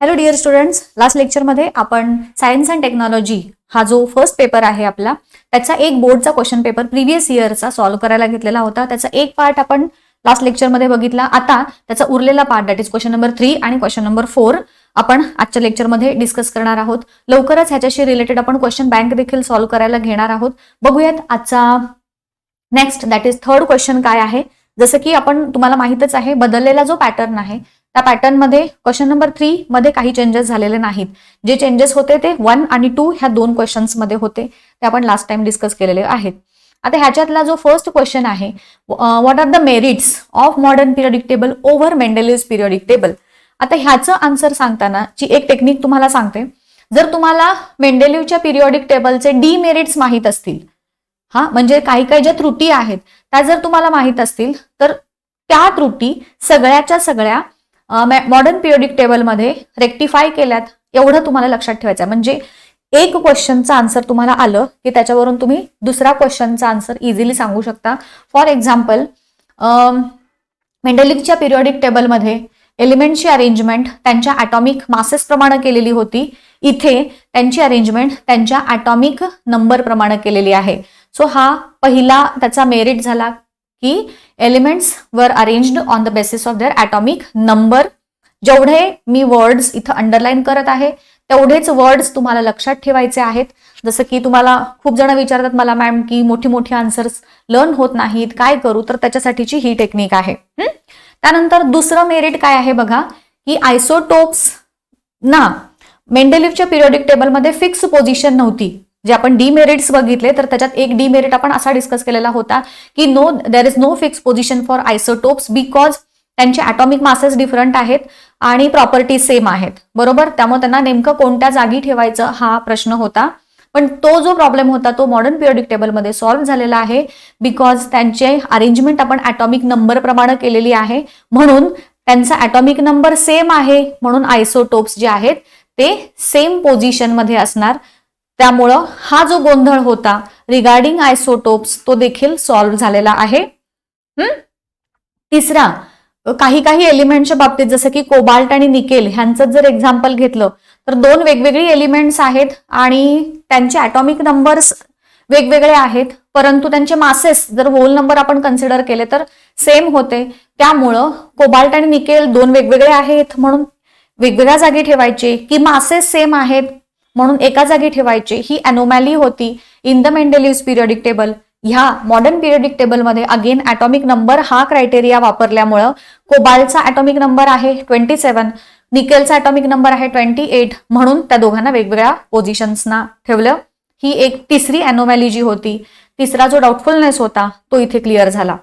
Hello dear students, last लेक्चरमध्ये आपण science and technology हा जो फर्स्ट पेपर आहे आपला त्याचा एक बोर्डचा क्वेश्चन पेपर प्रिव्हियस इयरचा सॉल्व्ह करायला घेतलेला होता. त्याचा एक पार्ट आपण लास्ट लेक्चरमध्ये बघितला. आता त्याचा उरलेला part that is question number 3 आणि क्वेश्चन नंबर 4 आपण आजच्या लेक्चरमध्ये डिस्कस करणार आहोत. लवकरच ह्याच्याशी रिलेटेड आपण क्वेश्चन बँक देखील सॉल्व्ह करायला घेणार आहोत. बघूयात आजचा next that is third question काय आहे. जसं की आपण तुम्हाला माहितच आहे बदललेला जो पॅटर्न आहे त्या पॅटर्न मध्ये क्वेश्चन नंबर 3 मध्ये काही चेंजेस झालेले नाहीत. जे चेंजेस होते ते 1 आणि 2 ह्या दोन क्वेश्चन्स मध्ये होते, ते आपण लास्ट टाइम डिस्कस केलेले आहेत. आता ह्याच्यातला जो फर्स्ट क्वेश्चन आहे, what are the merits of modern periodic table over Mendeleev's periodic table. आता ह्याचं आन्सर सांगताना ची एक टेक्निक तुम्हाला सांगते. जर तुम्हाला मेंडेलिव्हच्या पिरियडिक टेबलचे डीमेरिट्स माहीत असतील, म्हणजे काही काही ज्या त्रुटी आहेत त्या जर तुम्हाला माहीत असतील तर त्या त्रुटी सगळ्याच्या सगळ्या मॉडर्न पिरियडिक टेबलमध्ये रेक्टिफाय केल्यात, एवढं तुम्हाला लक्षात ठेवायचं. म्हणजे एक क्वेश्चनचा आन्सर तुम्हाला आलं की त्याच्यावरून तुम्ही दुसरा क्वेश्चनचा आन्सर इझिली सांगू शकता. फॉर एक्झाम्पल, मेंडेलिव्हच्या पिरियडिक टेबलमध्ये एलिमेंटची अरेंजमेंट त्यांच्या ॲटॉमिक मासेस प्रमाणे केलेली होती. इथे त्यांची अरेंजमेंट त्यांच्या ॲटॉमिक नंबर प्रमाणे केलेली आहे. सो हा पहिला त्याचा मेरिट झाला की एलिमेंट्स वर arranged on the basis of their atomic number. जेवढे मी वर्ड्स इथं अंडरलाईन करत आहे तेवढेच वर्ड्स तुम्हाला लक्षात ठेवायचे आहेत. जसं की तुम्हाला खूप जण विचारतात मला मॅम की मोठी मोठी आन्सर्स लर्न होत नाहीत, काय करू, तर त्याच्यासाठीची ही टेक्निक आहे. त्यानंतर दुसरं मेरिट काय आहे बघा, की आयसोटोप्स ना मेंडेलिव्हच्या पिरियडिक टेबलमध्ये फिक्स पोझिशन नव्हती. जे आपण डीमेरिट्स बघितले तर त्याच्यात एक डीमेरिट आपण असा डिस्कस केलेला होता की there is no fix position for isotopes because त्यांचे ॲटॉमिक मासेस डिफरंट आहेत आणि प्रॉपर्टीज सेम आहेत, बरोबर. त्यामुळे त्यांना नेमकं कोणत्या जागी ठेवायचं हा प्रश्न होता. पण तो जो प्रॉब्लेम होता तो मॉडर्न पिरियडिक टेबलमध्ये सॉल्व्ह झालेला आहे बिकॉज त्यांचे अरेंजमेंट आपण ॲटॉमिक नंबर प्रमाणे केलेली आहे, म्हणून त्यांचा ॲटॉमिक नंबर सेम आहे, म्हणून आयसोटोप्स जे आहेत ते सेम पोझिशनमध्ये असणार. त्यामुळं हा जो गोंधळ होता रिगार्डिंग आयसोटोप्स तो देखील सॉल्व्ह झालेला आहे. तिसरा, काही काही एलिमेंटच्या बाबतीत जसं की कोबाल्ट आणि निकेल ह्यांचं जर एक्झाम्पल घेतलं तर दोन वेगवेगळी एलिमेंट्स आहेत आणि त्यांचे ॲटॉमिक नंबर्स वेगवेगळे आहेत, परंतु त्यांचे मासेस जर होल नंबर आपण कन्सिडर केले तर सेम होते. त्यामुळं कोबाल्ट आणि निकेल दोन वेगवेगळे आहेत म्हणून वेगवेगळ्या जागी ठेवायचे, की मासेस सेम आहेत म्हणून एका जागी ठेवायचे, ही अनोमॅली होती इन द मेंडेलिव्हज पिरियडिक टेबल. ह्या मॉडर्न पिरियडिक टेबलमध्ये अगेन ॲटॉमिक नंबर हा क्रायटेरिया वापरल्यामुळं कोबाल्टचा ॲटॉमिक नंबर आहे 27, निकेलचा ॲटॉमिक नंबर आहे 28, म्हणून त्या दोघांना वेगवेगळ्या पोझिशन्सना ठेवलं. ही एक तिसरी अनोमॅली जी होती, तिसरा जो डाऊटफुलनेस होता तो इथे क्लिअर झाला.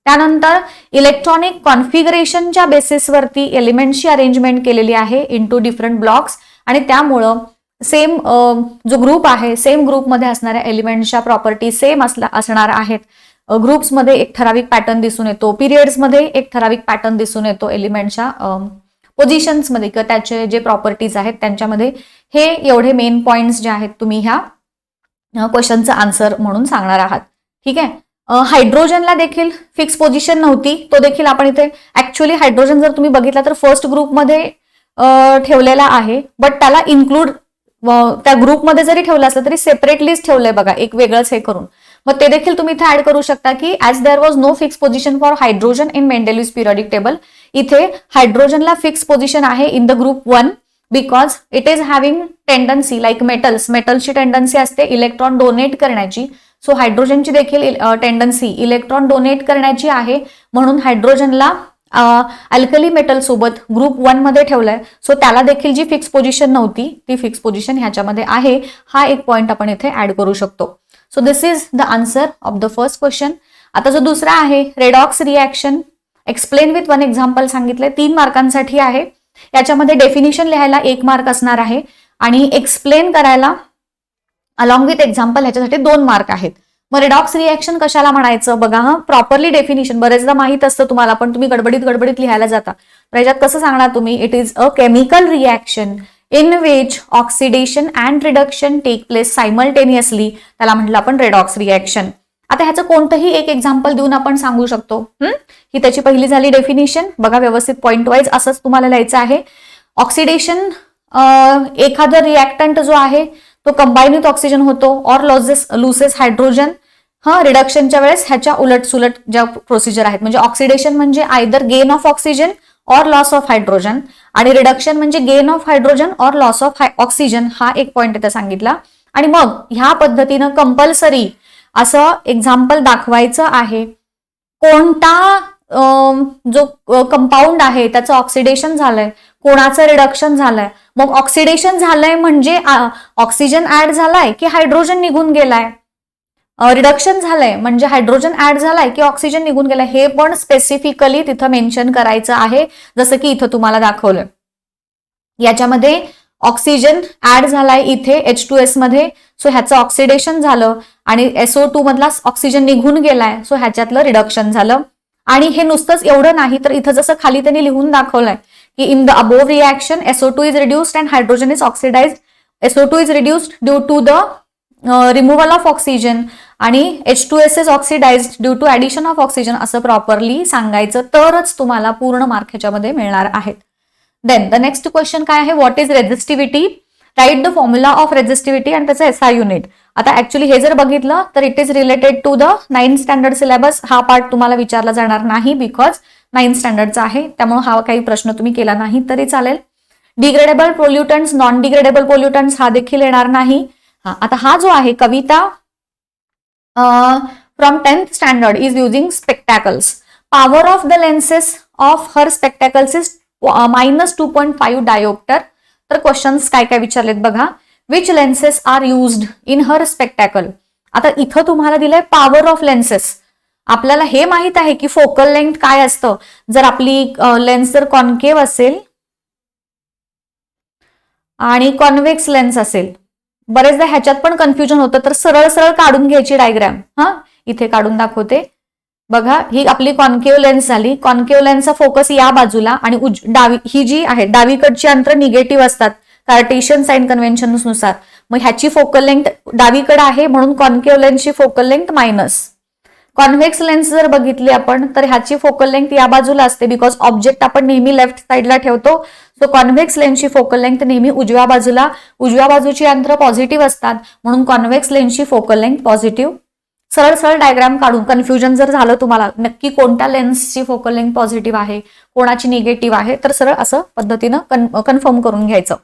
त्यानंतर इलेक्ट्रॉनिक कॉन्फिगरेशनच्या बेसिसवरती एलिमेंटची अरेंजमेंट केलेली आहे इंटू डिफरंट ब्लॉक्स आणि त्यामुळं सेम जो ग्रुप आहे सेम ग्रुपमध्ये असणाऱ्या एलिमेंटच्या प्रॉपर्टी सेम असणार आहेत. ग्रुप्समध्ये एक ठराविक पॅटर्न दिसून येतो, पिरियड्समध्ये एक ठराविक पॅटर्न दिसून येतो एलिमेंटच्या पोझिशन्समध्ये किंवा त्याचे जे प्रॉपर्टीज आहेत त्यांच्यामध्ये. हे एवढे मेन पॉइंट्स जे आहेत तुम्ही ह्या क्वेश्चनचा आन्सर म्हणून सांगणार आहात. ठीक आहे. हायड्रोजनला देखील फिक्स पोझिशन नव्हती, तो देखील आपण इथे ऍक्च्युअली हायड्रोजन जर तुम्ही बघितला तर फर्स्ट ग्रुपमध्ये ठेवलेला आहे, बट त्याला इन्क्लूड त्या ग्रुपमध्ये जरी ठेवलं असलं तरी सेपरेटलीच ठेवलंय बघा, एक वेगळंच हे करून. मग ते देखील तुम्ही इथे ऍड करू शकता की as there was no fix position for hydrogen in Mendeleev's periodic table. इथे हायड्रोजनला फिक्स पोझिशन आहे in the group 1 because it is having tendency like मेटल्सची टेंडन्सी असते इलेक्ट्रॉन डोनेट करण्याची. सो हायड्रोजनची देखील टेंडन्सी इलेक्ट्रॉन डोनेट करण्याची आहे, म्हणून हायड्रोजनला अल्कली मेटल सोबत ग्रुप 1 मध्ये ठेवलंय. सो त्याला देखील जी फिक्स पोझिशन नव्हती ती फिक्स पोझिशन ह्याच्यामध्ये आहे. हा एक पॉइंट आपण इथे ऍड करू शकतो. So this is the answer of the first question. आता जो दुसरा आहे redox reaction explain with 1 example सांगितलंय, 3 मार्कांसाठी आहे. याच्यामध्ये डेफिनिशन लिहायला 1 मार्क असणार आहे आणि एक्सप्लेन करायला अलॉंग विथ एक्झाम्पल ह्याच्यासाठी 2 मार्क आहेत. मग रेडॉक्स रिॲक्शन कशाला म्हणायचं बघा. प्रॉपरली डेफिनिशन बरेचदा माहित असतं तुम्हाला, पण तुम्ही गडबडीत लिहायला जाता. तर याच्यात कसं सांगणार तुम्ही, it is a chemical reaction in which oxidation and reduction take place simultaneously, त्याला म्हटलं आपण रेडॉक्स रिॲक्शन. आता ह्याचं कोणतंही एक एक्झाम्पल देऊन आपण सांगू शकतो. ही त्याची पहिली झाली डेफिनिशन. बघा व्यवस्थित पॉइंट वाईज असंच तुम्हाला लिहायचं आहे. ऑक्सिडेशन एखादा रिॲक्टंट जो आहे तो कंबाईन विथ ऑक्सिजन होतो और लुसेस हायड्रोजन. रिडक्शनच्या वेळेस ह्याच्या उलट सुलट ज्या प्रोसिजर आहेत, म्हणजे ऑक्सिडेशन म्हणजे आयदर गेन ऑफ ऑक्सिजन और लॉस ऑफ हायड्रोजन, आणि रिडक्शन म्हणजे गेन ऑफ हायड्रोजन और लॉस ऑफ ऑक्सिजन. हा एक पॉइंट इथे सांगितला. आणि मग ह्या पद्धतीनं कंपल्सरी असं एक्झाम्पल दाखवायचं आहे. कोणता जो कंपाऊंड आहे त्याचं ऑक्सिडेशन झालंय, कोणाचं रिडक्शन झालंय. मग ऑक्सिडेशन झालंय म्हणजे ऑक्सिजन ऍड झालाय की हायड्रोजन निघून गेलाय. रिडक्शन झालंय म्हणजे हायड्रोजन ऍड झालाय की ऑक्सिजन निघून गेलाय. हे पण स्पेसिफिकली तिथं मेन्शन करायचं आहे, जसं की इथं तुम्हाला दाखवलं. याच्यामध्ये ऑक्सिजन ऍड झालाय इथे H2S मध्ये, सो ह्याचं ऑक्सिडेशन झालं, आणि SO2 मधला ऑक्सिजन निघून गेलाय, सो ह्याच्यातलं रिडक्शन झालं. आणि हे नुसतंच एवढं नाही, तर इथं जसं खाली त्यांनी लिहून दाखवलंय की in the above reaction SO2 is reduced and hydrogen is oxidised. SO2 is reduced due to the removal of oxygen, आणि H2S is oxidised due to addition of oxygen, असं प्रॉपरली सांगायचं, तरच तुम्हाला पूर्ण मार्क ह्याच्यामध्ये मिळणार आहेत. देन द नेक्स्ट क्वेश्चन काय आहे, what is resistivity. Write the formula of resistivity and त्याचं SI युनिट. आता ऍक्च्युली हे जर बघितलं तर it is related to the 9th standard syllabus. हा पार्ट तुम्हाला विचारला जाणार नाही बिकॉज 9th स्टँडर्डचा आहे, त्यामुळे हा काही प्रश्न तुम्ही केला नाही तरी चालेल. Degradable pollutants, non degradable pollutants हा देखील येणार नाही. आता हा जो आहे Kavita from 10th standard is using spectacles. Power of the lenses of her spectacles is -2.5 dioptre. तर क्वेश्चन्स काय काय विचारलेत बघा. Which lenses are used in her spectacle. आता इथं तुम्हाला दिलंय पॉवर ऑफ लेन्सेस. आपल्याला हे माहित आहे की फोकल लेंथ काय असतं. जर आपली लेन्स जर कॉन्केव्ह असेल आणि कॉन्व्हेक्स लेन्स असेल, बरेचदा ह्याच्यात पण कन्फ्युजन होतं, तर सरळ सरळ काढून घ्यायची डायग्राम. इथे काढून दाखवते बघा. ही आपली कॉन्केव्ह लेन्स झाली. कॉन्केव्ह लेन्सचा फोकस या बाजूला, आणि ही जी आहे डावीकडची अंतर निगेटिव्ह असतात कार्टेशियन साइन कन्व्हेन्शननुसार. मग ह्याची फोकल लेंथ डावीकडे आहे म्हणून कॉन्केव्ह लेन्सची focal length minus. Convex lens जर बघितली आपण तर ह्याची फोकल लेंथ या बाजूला असते, बिकॉज ऑब्जेक्ट आपण नेहमी लेफ्ट साईडला ठेवतो. सो कॉन्व्हेक्स लेन्सची फोकल लेंथ नेहमी उजव्या बाजूला, उजव्या बाजूची अंतर पॉझिटिव्ह असतात म्हणून कॉन्व्हेक्स लेन्सची फोकल लेंथ पॉझिटिव्ह. सरळ सरळ डायग्राम काढून, कन्फ्युजन जर झालं तुम्हाला नक्की कोणत्या लेन्सची फोकल लेंथ पॉझिटिव्ह आहे कोणाची निगेटिव्ह आहे, तर सरळ असं पद्धतीनं कन्फर्म करून घ्यायचं.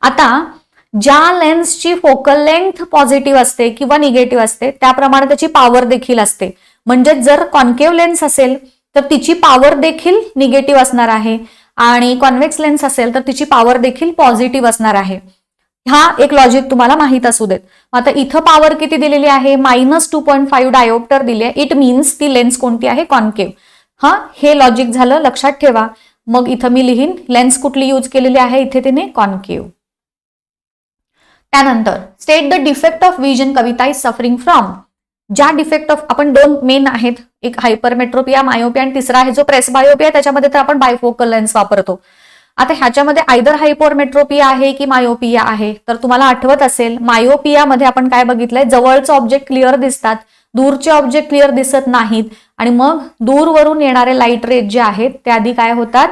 आता ज्या लेन्सची फोकल लेंथ पॉझिटिव्ह असते किंवा निगेटिव्ह असते त्याप्रमाणे त्याची पॉवर देखील असते. म्हणजे जर कॉन्केव्ह लेन्स असेल तर तिची पॉवर देखील निगेटिव्ह असणार आहे, आणि कॉन्व्हेक्स लेन्स असेल तर तिची पॉवर देखील पॉझिटिव्ह असणार आहे. हा एक लॉजिक तुम्हाला माहित असू देत. आता इथं पॉवर किती दिलेली आहे, -2.5 डायोप्टर दिले. इट मीन्स ती लेन्स कोणती आहे, कॉन्केव्ह. हे लॉजिक झालं, लक्षात ठेवा. मग इथं मी लिहीन लेन्स कुठली यूज केलेली आहे, इथे तिने कॉन्केव्ह. त्यानंतर state the defect of vision Kavita is suffering from. ज्या डिफेक्ट ऑफ, आपण दोन मेन आहेत, एक हायपरमेट्रोपिया मायोपिया आणि तिसरा आहे जो प्रेसबायोपिया. त्याच्यामध्ये तर आपण बायफोकल लेन्स वापरतो. आता ह्याच्यामध्ये आयदर हायपरमेट्रोपिया आहे की मायोपिया आहे. तर तुम्हाला आठवत असेल मायोपियामध्ये आपण काय बघितलंय, जवळचे ऑब्जेक्ट क्लिअर दिसतात, दूरचे ऑब्जेक्ट क्लिअर दिसत नाहीत, आणि मग दूरवरून येणारे लाईट रेज जे आहेत ते आधी काय होतात,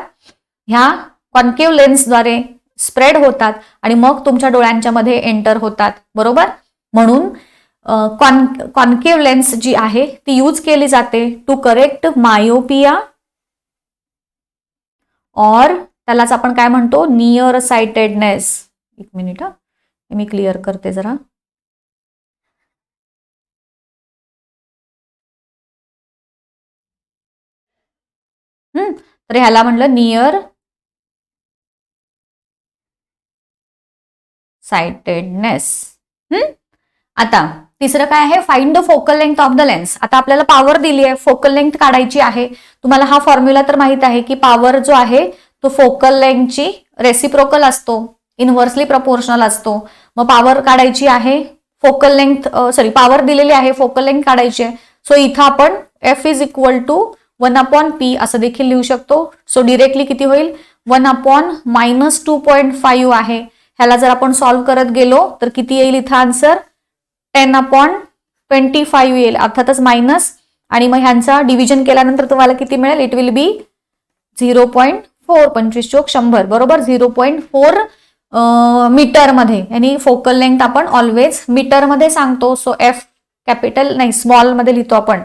ह्या कॉन्केव्ह लेन्सद्वारे स्प्रेड होतात आणि मग तुमच्या डोळ्यांच्या मध्ये एंटर होतात. बरोबर. म्हणून कॉन्केव्ह लेन्स जी आहे ती यूज केली जाते टू करेक्ट मायोपिया, और त्यालाच आपण काय म्हणतो, नियर साइटेडनेस. एक मिनिट मी क्लिअर करते जरा. तर ह्याला म्हणलं नियर साइटेडनेस. आता तिसरं काय आहे, find the focal length of the lens. आता आपल्याला पॉवर दिली आहे, फोकल लेंथ काढायची आहे. तुम्हाला हा फॉर्म्युला तर माहित आहे की पॉवर जो आहे तो फोकल लेंथची रेसिप्रोकल असतो, इनव्हर्सली प्रपोर्शनल असतो. मग पॉवर काढायची आहे, फोकल लेंथ पॉवर दिलेली आहे, फोकल लेंथ काढायची आहे. सो इथं आपण F is equal to 1/P असं देखील लिहू शकतो. सो डिरेक्टली किती होईल, 1/-2.5 आहे. ह्याला जर आपण सॉल्व्ह करत गेलो तर किती येईल इथं आन्सर, 10/25 येईल, अर्थातच मायनस. आणि मग ह्यांचा डिव्हिजन केल्यानंतर तुम्हाला किती मिळेल, इट विल बी 0.4, 25 चोक 100, बरोबर. 0.4 मीटरमध्ये, आणि फोकल लेंथ आपण ऑलवेज मीटरमध्ये सांगतो. सो एफ कॅपिटल नाही, स्मॉल मध्ये लिहितो आपण,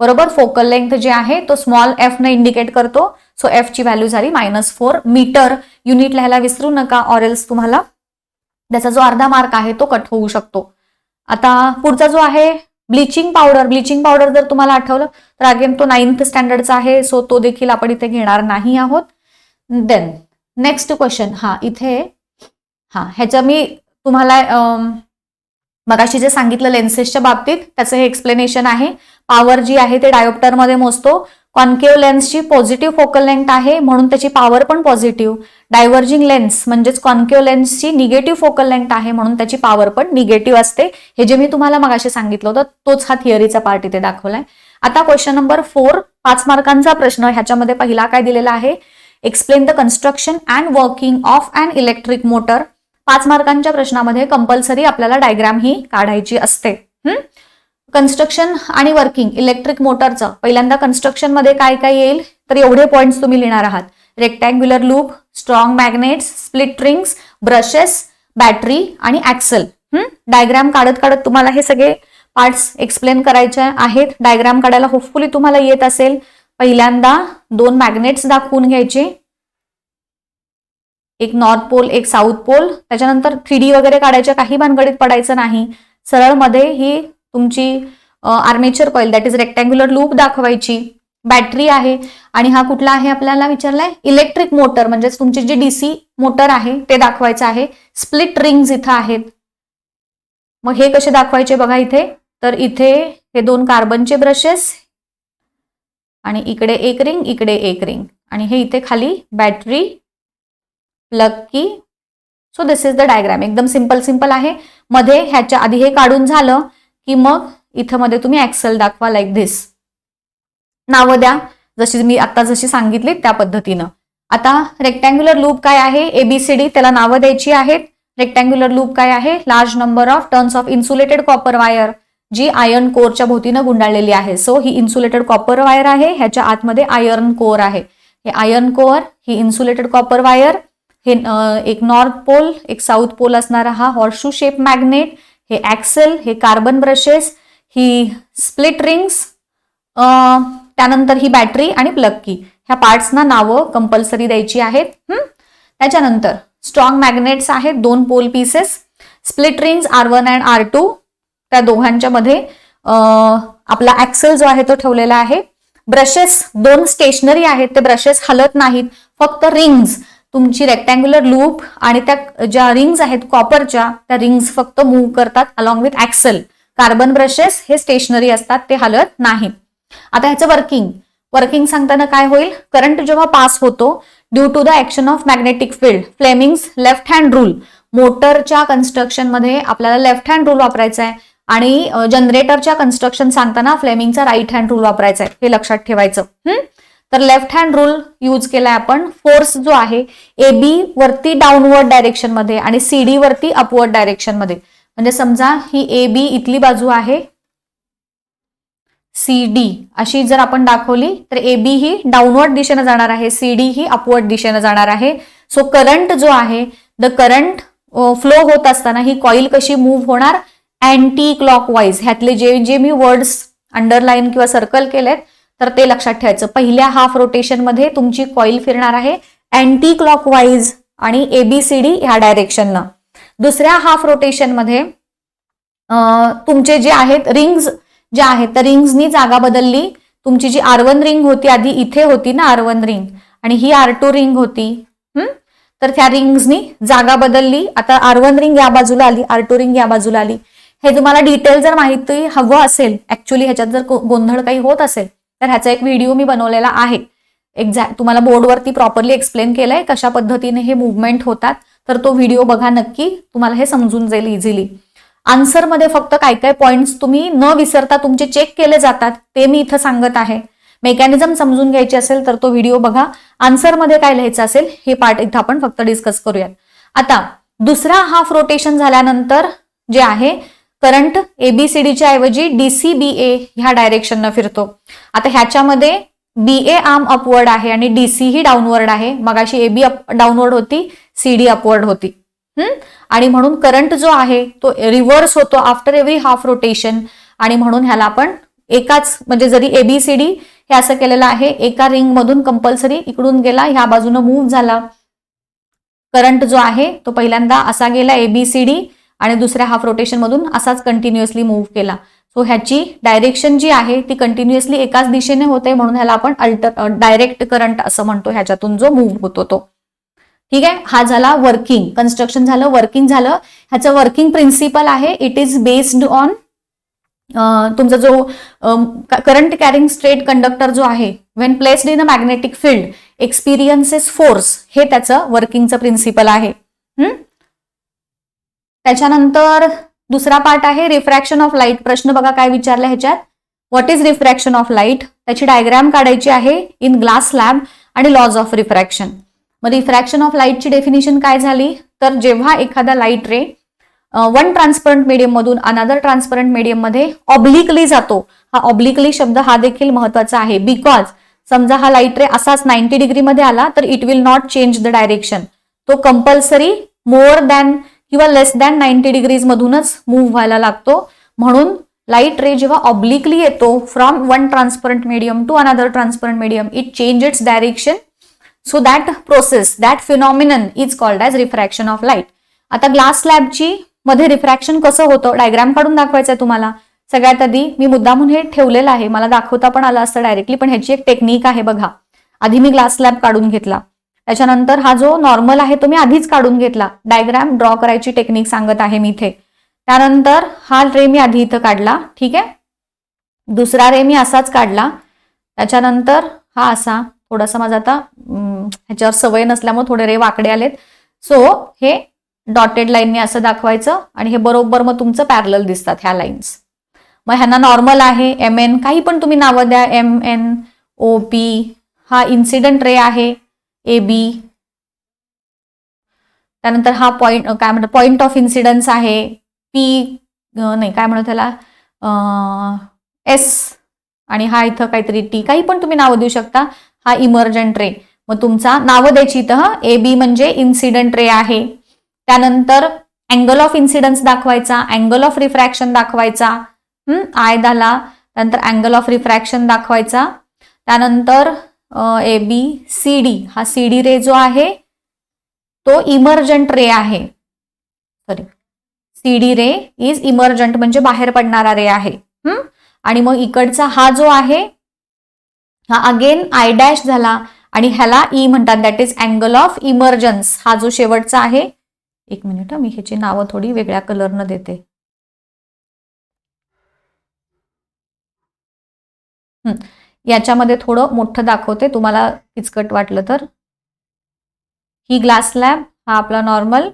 बरोबर. फोकल लेंथ जे आहे तो स्मॉल एफ ने इंडिकेट करतो. सो एफ ची व्हॅल्यू झाली -4 मीटर. युनिट लिहायला विसरू नका, ऑरेल्स तुम्हाला त्याचा जो अर्धा मार्क आहे तो कट होऊ शकतो. आता पुढचा जो आहे ब्लिचिंग पावडर. ब्लिचिंग पावडर जर तुम्हाला आठवलं तर अगेन तो 9th स्टँडर्डचा आहे, सो तो देखील आपण इथे घेणार नाही आहोत. देन नेक्स्ट क्वेश्चन, इथे ह्याच्या मी तुम्हाला मगाशी जे सांगितलं लेन्सेसच्या बाबतीत त्याचं हे एक्सप्लेनेशन आहे. पॉवर जी आहे ते डायोप्टर मध्ये मोजतो. कॉन्केव्ह लेन्सची पॉझिटिव्ह फोकल लेंथ आहे म्हणून त्याची पॉवर पण पॉझिटिव्ह. डायव्हर्जिंग लेन्स म्हणजेच कॉन्केव्ह लेन्सची निगेटिव्ह फोकल लेंथ आहे म्हणून त्याची पॉवर पण निगेटिव्ह असते. हे जे मी तुम्हाला मगाशी सांगितलं होतं तोच हा थिअरीचा पार्ट इथे दाखवलाय. आता क्वेश्चन नंबर 4, 5 मार्कांचा प्रश्न. ह्याच्यामध्ये पहिला काय दिलेला आहे, explain the construction and working of an electric motor. 5 मार्कांच्या प्रश्नामध्ये कंपल्सरी आपल्याला डायग्राम ही काढायची असते. कन्स्ट्रक्शन आणि वर्किंग इलेक्ट्रिक मोटरचं पहिल्यांदा कन्स्ट्रक्शन मध्ये काय काय येईल तर एवढे पॉइंट्स तुम्ही लिहिणार आहात. Rectangular loop, strong magnets, split rings, brushes, battery आणि ऍक्सल. डायग्राम काढत काढत तुम्हाला हे सगळे पार्ट्स एक्सप्लेन करायचे आहेत. डायग्राम काढायला होपफुली तुम्हाला येत असेल. पहिल्यांदा 2 मॅग्नेट्स दाखवून घ्यायचे, एक नॉर्थ पोल एक साऊथ पोल. त्याच्यानंतर 3D वगैरे काढायच्या काही भानगडीत पडायचं नाही. सरळ मध्ये ही तुमची armature coil that is rectangular loop दाखवायची. बॅटरी आहे आणि हा कुठला आहे आपल्याला विचारलाय, इलेक्ट्रिक मोटर म्हणजेच तुमची जी डीसी मोटर आहे ते दाखवायचं आहे. स्प्लिट रिंग्स इथं आहेत. मग हे कसे दाखवायचे बघा इथे, तर इथे हे 2 कार्बनचे ब्रशेस आणि इकडे एक रिंग इकडे एक रिंग आणि हे इथे खाली बॅटरी, प्लग की. So this is the diagram. एकदम सिंपल आहे. मध्ये ह्याच्या आधी हे काढून झालं की मग इथं मध्ये तुम्ही ऍक्सल दाखवा लाईक धिस. नावं द्या जशी मी आता जशी सांगितली त्या पद्धतीनं. आता रेक्टँग्युलर लूप काय आहे, ABCD त्याला नावं द्यायची आहेत. रेक्टँग्युलर लूप काय आहे, large number of turns of insulated copper wire जी आयर्न कोरच्या भोवतीनं गुंडाळलेली आहे. सो ही इन्सुलेटेड कॉपर वायर आहे, ह्याच्या आतमध्ये आयर्न कोर आहे. हे आयर्न कोर, ही इन्सुलेटेड कॉपर वायर, हे एक नॉर्थ पोल एक साऊथ पोल असणारा हा हॉर्सशू शेप मॅग्नेट, हे ऍक्सेल, हे कार्बन ब्रशेस, ही स्प्लिट रिंग्स, त्यानंतर ही बॅटरी आणि प्लग की. ह्या पार्ट्सना नावं कंपल्सरी द्यायची आहेत. त्याच्यानंतर स्ट्रॉंग मॅग्नेट्स आहेत 2 pole pieces. Split rings R1 आणि R2 त्या दोघांच्या मध्ये आपला ऍक्सेल जो आहे तो ठेवलेला आहे. ब्रशेस 2 स्टेशनरी आहेत, ते ब्रशेस हलत नाहीत, फक्त रिंग्स तुमची रेक्टँग्युलर लूप आणि त्या ज्या रिंग्स आहेत कॉपरच्या त्या रिंग्स फक्त मूव्ह करतात अलॉंग विथ ऍक्सेल. कार्बन ब्रशेस हे स्टेशनरी असतात, ते हलत नाहीत. आता ह्याचं वर्किंग सांगताना काय होईल, करंट जेव्हा पास होतो due to the action of magnetic field, Fleming's left hand rule. मोटरच्या कन्स्ट्रक्शन मध्ये आपल्याला लेफ्ट हँड रूल वापरायचा आहे आणि जनरेटरच्या कन्स्ट्रक्शन सांगताना फ्लेमिंगचा राईट हँड रूल वापरायचा आहे, हे लक्षात ठेवायचं. तर लेफ्ट हँड रूल यूज केलाय आपण. फोर्स जो आहे AB वरती डाऊनवर्ड डायरेक्शन मध्ये आणि CD वरती अपवर्ड डायरेक्शन मध्ये. म्हणजे समजा ही AB इथली बाजू आहे, CD अशी जर आपण दाखवली तर AB ही डाऊनवर्ड दिशेने जाणार आहे, CD ही अपवर्ड दिशेने जाणार आहे. सो करंट जो आहे, द करंट फ्लो होत असताना ही कॉईल कशी मूव्ह होणार, अँटी क्लॉकवाईज. ह्यातले जे मी वर्ड्स अंडरलाईन किंवा सर्कल केलेत तर ते लक्षात ठेवायचं. पहिल्या हाफ रोटेशन मध्ये तुमची कॉईल फिरणार आहे अँटी क्लॉकवाईज आणि ABCD ह्या डायरेक्शननं. दुसऱ्या हाफ रोटेशन मध्ये तुमचे जे आहेत रिंग्स ज्या आहेत त्या रिंग्सनी जागा बदलली. तुमची जी R1 रिंग होती आधी इथे होती ना R1 रिंग, आणि ही R2 रिंग होती. तर त्या रिंग्सनी जागा बदलली. आता R1 रिंग या बाजूला आली, R2 रिंग या बाजूला आली. हे तुम्हाला डिटेल जर माहिती हवं असेल, ऍक्च्युली ह्याच्यात जर गोंधळ काही होत असेल तर ह्याचा एक व्हिडिओ मी बनवलेला आहे. एक्झॅक्ट तुम्हाला बोर्डवरती प्रॉपरली एक्सप्लेन केलंय कशा पद्धतीने हे मुवमेंट होतात. तर तो व्हिडिओ बघा नक्की, तुम्हाला हे समजून जाईल इझिली. आन्सर मध्ये फक्त काय काय पॉइंट्स तुम्ही न विसरता तुमचे चेक केले जातात ते मी इथं सांगत आहे. मेकॅनिझम समजून घ्यायची असेल तर तो व्हिडिओ बघा. आन्सर मध्ये काय लिहायचं असेल हे पार्ट इथं आपण फक्त डिस्कस करूयात. आता दुसरा हाफ रोटेशन झाल्यानंतर जे आहे करंट ABCDच्या ऐवजी DCBA ह्या डायरेक्शननं फिरतो. आता ह्याच्यामध्ये BA आर्म अपवर्ड आहे आणि DC ही डाऊनवर्ड आहे. मगाशी AB डाऊनवर्ड होती, CD अपवर्ड होती. आणि म्हणून करंट जो आहे तो रिव्हर्स होतो आफ्टर एव्हरी हाफ रोटेशन, आणि म्हणून ह्याला आपण एकाच म्हणजे जरी ABCD हे असं केलेलं आहे, एका रिंग मधून कंपल्सरी इकडून गेला, ह्या बाजूने मूव्ह झाला. करंट जो आहे तो पहिल्यांदा असा गेला ABCD आणि दुसऱ्या हाफ रोटेशन मधून असाच कंटिन्युअसली मूव्ह केला. सो ह्याची डायरेक्शन जी आहे ती कंटिन्युअसली एकाच दिशेने होते, म्हणून ह्याला आपण डायरेक्ट करंट असं म्हणतो, ह्याच्यातून जो मूव्ह होतो तो. ठीक आहे, हा झाला वर्किंग. कन्स्ट्रक्शन झालं, वर्किंग झालं. ह्याचं वर्किंग प्रिन्सिपल आहे, इट इज बेस्ड ऑन तुमचा जो करंट कॅरिंग स्ट्रेट कंडक्टर जो आहे, when placed in a magnetic field experiences force, हे त्याचं वर्किंगचं प्रिन्सिपल आहे. त्याच्यानंतर दुसरा पार्ट आहे रिफ्रॅक्शन ऑफ लाईट. प्रश्न बघा काय विचारला ह्याच्यात, what is refraction of light. त्याची डायग्राम काढायची आहे इन ग्लास स्लॅब आणि लॉज ऑफ रिफ्रॅक्शन. मग रिफ्रॅक्शन ऑफ लाईटची डेफिनेशन काय झाली, तर जेव्हा एखादा लाईट रे वन ट्रान्सपरंट मीडियम मधून अनदर ट्रान्सपरंट मीडियम मध्ये ऑब्लिकली जातो. हा ऑब्लिकली शब्द हा देखील महत्वाचा आहे, बिकॉज समजा हा लाईट रे असाच 90 डिग्री मध्ये आला तर it will not change the direction. तो कंपल्सरी मोर दॅन किंवा लेस दॅन 90 डिग्रीज मधूनच मूव्ह व्हायला लागतो. म्हणून लाईट रे जेव्हा ऑब्लिकली येतो from one transparent medium to another transparent medium, it change its direction. So that process, that phenomenon is called as refraction of light. आता glass स्लॅबची मध्ये refraction कसं होतं डायग्राम काढून दाखवायचं आहे तुम्हाला. सगळ्यात आधी मी मुद्दामून हे ठेवलेलं आहे, मला दाखवता पण आलं असतं डायरेक्टली, पण ह्याची एक टेक्निक आहे बघा. आधी मी ग्लास स्लॅब काढून घेतला, त्याच्यानंतर हा जो नॉर्मल आहे तो मी आधीच काढून घेतला. डायग्राम ड्रॉ करायची टेक्निक सांगत आहे मी इथे. त्यानंतर हा रे मी आधी इथं काढला, ठीक आहे. दुसरा रे मी असाच काढला. त्याच्यानंतर हा असा थोडासा माझा आता ह्याच्यावर सवय नसल्यामुळे थोडे रे वाकडे आलेत. सो हे डॉटेड लाईनने असं दाखवायचं आणि हे बरोबर मग तुमचं पॅरलल दिसतात ह्या लाईन्स. मग ह्यांना नॉर्मल आहे, MN काही पण तुम्ही नावं द्या, MN OP. हा इन्सिडेंट रे आहे AB. त्यानंतर हा पॉइंट काय म्हणतात पॉइंट ऑफ इन्सिडन्स आहे P, नाही काय म्हणतात त्याला S, आणि हा इथं काहीतरी T, काही पण तुम्ही नावं देऊ शकता. हा इमर्जंट रे. मग तुमचा नावं द्यायची इथं AB म्हणजे इन्सिडेंट रे आहे. त्यानंतर अँगल ऑफ इन्सिडन्स दाखवायचा, अँगल ऑफ रिफ्रॅक्शन दाखवायचा, आय झाला. त्यानंतर अँगल ऑफ रिफ्रॅक्शन दाखवायचा. त्यानंतर ABCD, हा CD रे जो आहे तो इमर्जंट रे आहे. Sorry, CD ray is emergent म्हणजे बाहेर पडणारा रे आहे. आणि मग इकडचा हा जो आहे हा अगेन आय डॅश झाला आणि ह्याला E म्हणतात, that is angle of emergence. हा जो शेवटचा आहे, एक मिनिट मी ह्याची नावं थोडी वेगळ्या कलरनं देते. याच्यामध्ये थोडं मोठं दाखवते तुम्हाला किचकट वाटलं तर. ही ग्लास स्लॅब, हा आपला नॉर्मल.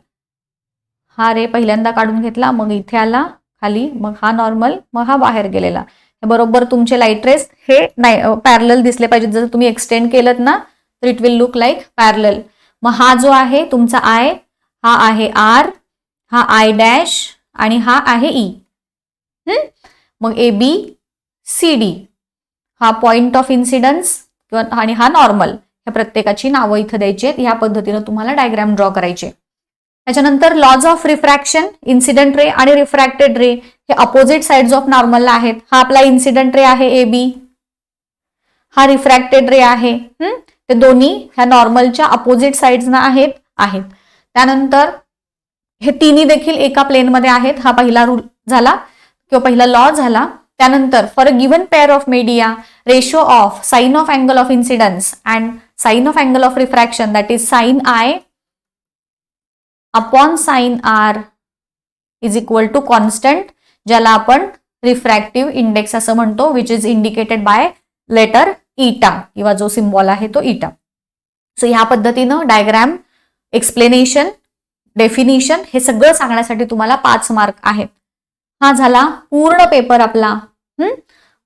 हा रे पहिल्यांदा काढून घेतला, मग इथे आला खाली, मग हा नॉर्मल, मग हा बाहेर गेलेला. हे बरोबर तुमचे लाईट रेस हे नाही पॅरलल दिसले पाहिजेत. जर तुम्ही एक्सटेंड केलं ना तर it will look like parallel. मग हा जो आहे तुमचा आय, हा आहे R, हा आय डॅश आणि हा आहे E. मग ABCD, हा पॉइंट ऑफ इन्सिडन्स आणि हा नॉर्मल. ह्या प्रत्येकाची नावं इथं द्यायची आहेत. ह्या पद्धतीनं तुम्हाला डायग्राम ड्रॉ करायचे. त्याच्यानंतर laws of refraction, incident ray आणि रिफ्रॅक्टेड रे हे अपोजिट साइड्स ऑफ नॉर्मलला आहेत. हा आपला इन्सिडेंट रे आहे AB, हा रिफ्रॅक्टेड रे आहे. ते दोन्ही ह्या नॉर्मलच्या अपोजिट साइड्सना आहेत. त्यानंतर हे तिन्ही देखील एका प्लेनमध्ये आहेत. हा पहिला रूल झाला किंवा पहिला लॉ झाला. त्यानंतर for a given pair of media, ratio of sine of angle of incidence and sine of angle of refraction, that is sine I upon sine R is equal to constant, ज्याला आपण refractive index असं म्हणतो, which is indicated by letter eta किंवा जो symbol आहे तो ईटा. So ह्या पद्धतीनं डायग्राम, एक्सप्लेनेशन, डेफिनिशन हे सगळं सांगण्यासाठी तुम्हाला 5 मार्क आहेत. हा झाला पूर्ण पेपर आपला.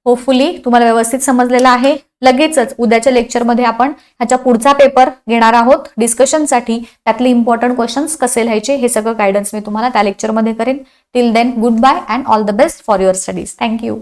होपफुली तुम्हाला व्यवस्थित समजलेला आहे. लगेचच उद्याच्या लेक्चरमध्ये आपण ह्याच्या पुढचा पेपर घेणार आहोत डिस्कशनसाठी. त्यातले इम्पॉर्टंट क्वेश्चन्स कसे लिहायचे हे सगळं गायडन्स मी तुम्हाला त्या लेक्चरमध्ये करेन. Till then good bye and all the best for your studies. Thank you.